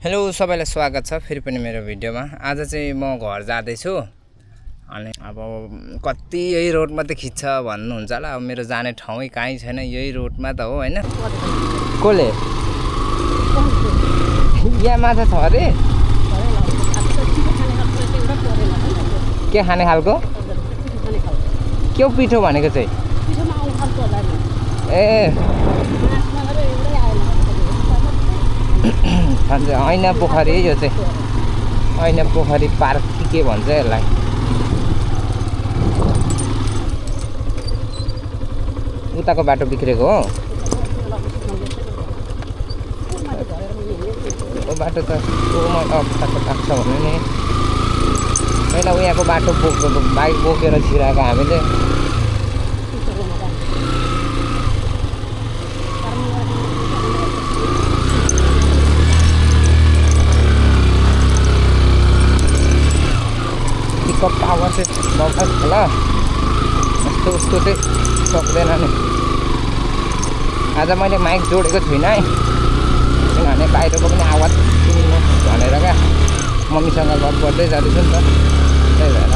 Hello सबैलाई स्वागत छ फेरि पनि मेरो भिडियोमा। आज चाहिँ म घर जाँदैछु अनि अब कति यही रोड मात्रै खिच्छ भन्नुहुन्छ होला। अब मेरो जाने ठाउँै कहीँ छैन, यही रोडमा त हो हैन। कोले यहाँ माछा छ अरे के खाने खालको? के पिठो भनेको चाहिँ? ए ऐना पोखरी यो चाहिँ ऐना पोखरी पार्क के भन्छ यसलाई। उताको बाटो बिग्रेको हो यो बाटो त अप्ठ्यारो लाग्छ भने नि पहिला उहाँको बाटो बाइक बोकेर छिराएको हामीले। पिकअप आवाज चाहिँ बगास होला यस्तो उसको चाहिँ सक्दैन नि। आज मैले माइक जोडेको छुइनँ है, किनभने बाहिरको पनि आवाज सुन्नु भनेर क्या मम्मीसँग गफ गर्दै जाँदैछु नि त, त्यही भएर।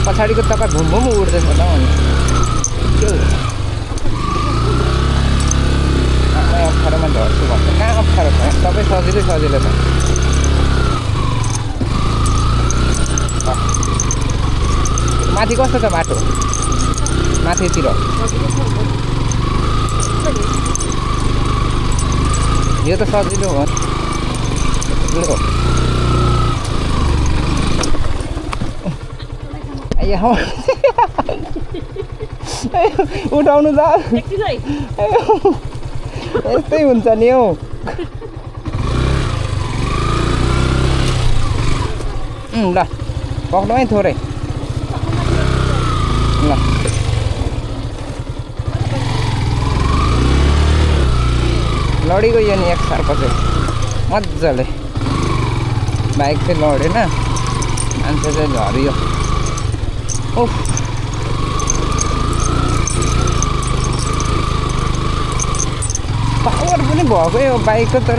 पछाडिको तपाईँ घुमघुम उड्दैछ त अनि के हो अप्ठ्यारोमा झर्छु भन्छ। कहाँ अप्ठ्यारो छ, सबै सजिलै सजिलो छ। माथि कस्तो छ बाटो? माथितिर यो त सजिलो हो। उठाउनु त यस्तै हुन्छ नि हौ। ल पक्नु है थोरै ल। लडिगयो नि एक सार्को चाहिँ मजाले, बाइक चाहिँ लडेन, मान्छे चाहिँ झरियो। उफ पावर पनि भएको यो बाइकको, तर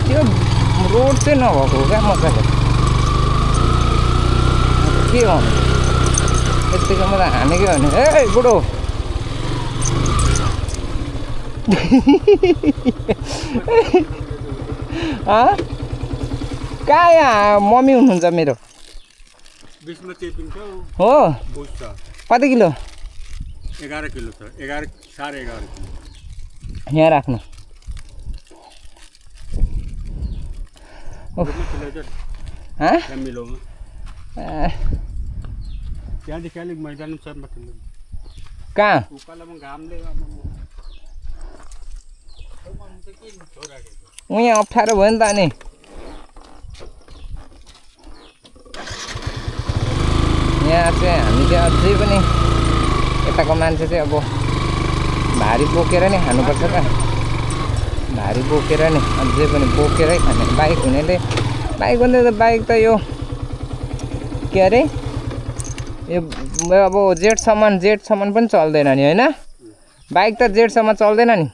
त्यो रोड चाहिँ नभएको हो क्या मजाले। के गर्नु यतिकोमा त हानेकै हो नि। ए बुढो कहाँ यहाँ मम्मी हुनुहुन्छ मेरो? हो कति किलो? 11 किलो छ, 11 साढे 11 किलो यहाँ राख्नु। त्यहाँदेखि अलिक मैदान छ कहाँ? उहाँ अप्ठ्यारो भयो नि त अनि। यहाँ चाहिँ हामी चाहिँ अझै पनि यताको मान्छे चाहिँ अब भारी बोकेर नै खानुपर्छ त, भारी बोकेर नै अझै पनि बोकेरै खाने। बाइक हुनेले बाइक भन्दा त बाइक त यो के अरे यो अब जेटसम्म पनि चल्दैन नि होइन। बाइक त जेटसम्म चल्दैन नि।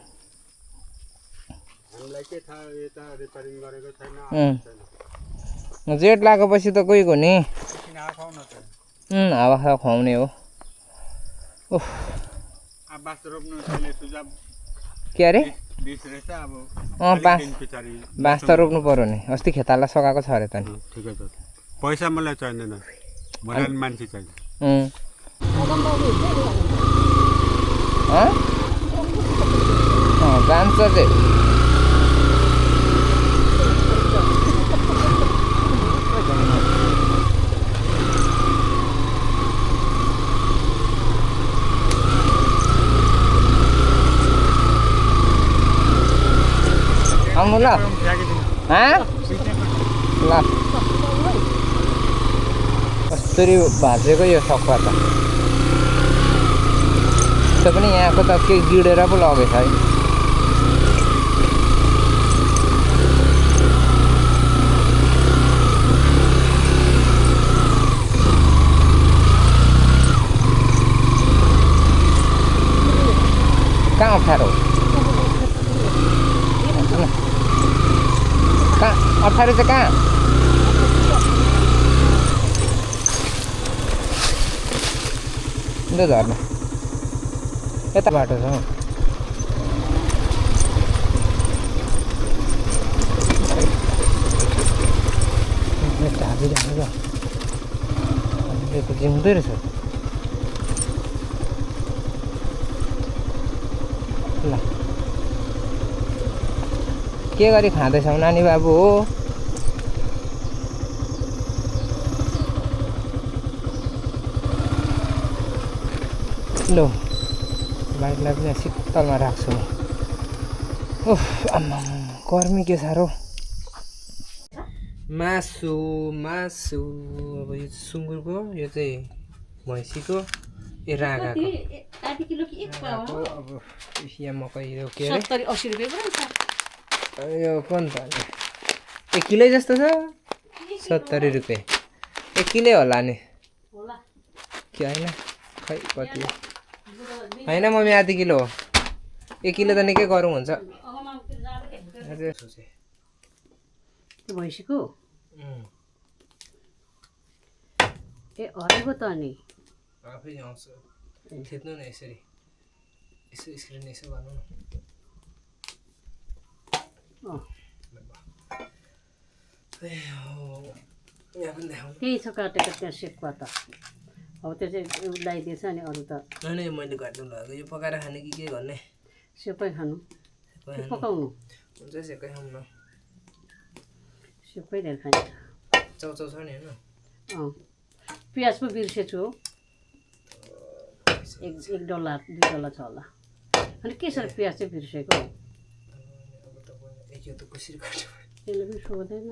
जेट लागेपछि त गइगयो नि। हावा खुवाउने हो। के अरे बाँस त रोप्नु पर्यो नि। अस्ति खेताला सघाएको छ अरे त नि। ठिकै छ, पैसा मलाई चाहिँदैन, मलाई मान्छे चाहिन्छ। जान्छ चाहिँ आउनु ल। ल कसरी भाँचेको यो सखुवा त, त्यो पनि यहाँको त केही गिडेर पो लगेछ है। कहाँ अप्ठ्यारो? कहाँ 18 चाहिँ कहाँ अन्त झर्नु यता बाटो छ हौ ढाकिरहेको छ जिउँदै रहेछ ल के गरी खाँदैछौ नानी बाबु हो लो बाइकलाई पनि शीतलमा राख्छु म उफ आम्मा गर्मी के साह्रो मासु मासु अब यो सुँगुरको यो चाहिँ भैँसीको यो राँगाको अब यहाँ मकै यो के अरे 70-80 रुपियाँ यो कुन त 1 किलो जस्तो छ 70 रुपियाँ 1 किलो होला नि के होइन खै कति होइन मम्मी आधी किलो हो 1 किलो त निकै गरौँ हुन्छ भैँसीको ए हरेको त नि आफै आउँछ थिच्नु न यसरी यसो स्क्रिन यसो गर्नु यहाँ पनि देखाउनु त्यही छ काटेको त्यहाँ सेक्वा त अब त्यो चाहिँ लगाइदिएछ अनि अरू त होइन मैले काट्नु लगाएको यो पकाएर खाने कि के गर्ने सेकै खानु पकाउनु हुन्छ सेकै खाउँ न सेकै धेरै खान्छ चाउचाउ छ नि होइन प्याज पो बिर्सेछु हो एक डल्ला 2 डल्ला छ होला अनि के छ प्याज चाहिँ बिर्सेको अब तपाईँ यो त कसरी काट्यो त्यसले पनि सोध्दैन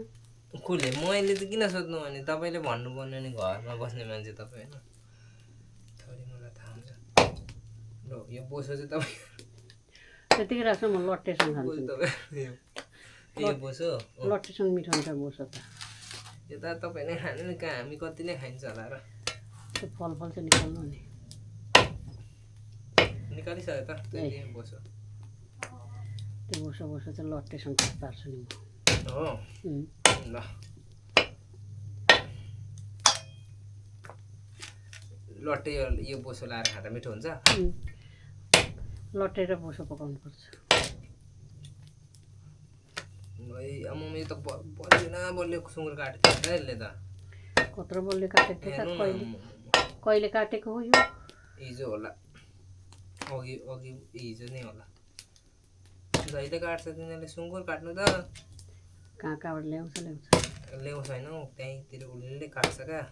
कसले मैले त किन सोध्नु भने तपाईँले भन्नुपर्ने नि घरमा बस्ने मान्छे तपाईँ होइन थोरै मलाई थाहा हुन्छ ल यो बोसो चाहिँ तपाईँ त्यतिकै राख्छ म लट्टेसँग खान्छु यो बोसो लट्टेसँग मिठो हुन्छ बोसो त यो त तपाईँ नै खानु नि कहाँ हामी कति नै खाइन्छ होला र त्यो फलफल चाहिँ निकाल्नु नि निकालिसक्यो त त्यो बोसो त्यो बोसो बोसो चाहिँ लट्टेसँग पार्छु नि म हो ल लट्टे यो बोसो लाएर खाँदा मिठो हुन्छ लट्टे र बोसो पकाउनु पर्छ मम्मी त बल्यो सुँगुर काटेको छ यसले त कत्रो बलले काटेको थियो त कहिले काटेको हो यो हिजो होला अघि अघि हिजो नै होला जहिले काट्छ तिनीहरूले सुँगुर काट्नु त कहाँबाट ल्याउँछ ल्याउँछ होइन हौ त्यहीँतिर उसले काट्छ क्या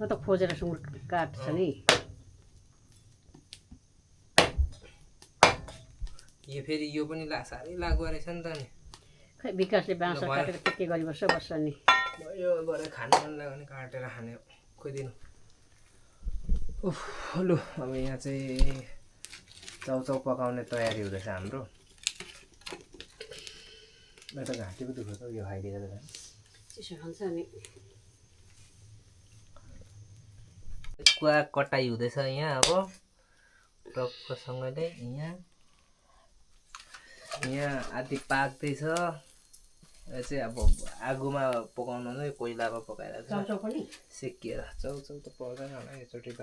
र त खोजेर सुँगुर काट्छ नि यो फेरि यो पनि साह्रै लाग्दो रहेछ नि त नि खै विकासले बाँस काटेर के गरी बस्छ नि यो भरे खानु मन लाग्यो भने काटेर खाने खोइदिनु उफ लु अब यहाँ चाहिँ चाउचाउ पकाउने तयारी हुँदैछ हाम्रो म त घाँटी पो दुख्छ यो खाइदिएर त चिसो खान्छ नि कुवा कटाइ हुँदैछ यहाँ अब टक्कसँगले यहाँ आदि पाक्दैछ यो चाहिँ अब आगोमा पकाउनु नै कोइलामा पकाएर चाउचाउ पनि सेकिएर चाउचाउ त पर्दैन होला एकचोटि त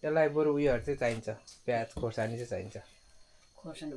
त्यसलाई बरु उयोहरू चाहिँ चाहिन्छ प्याज खोर्सानी चाहिँ चाहिन्छ खोर्सानी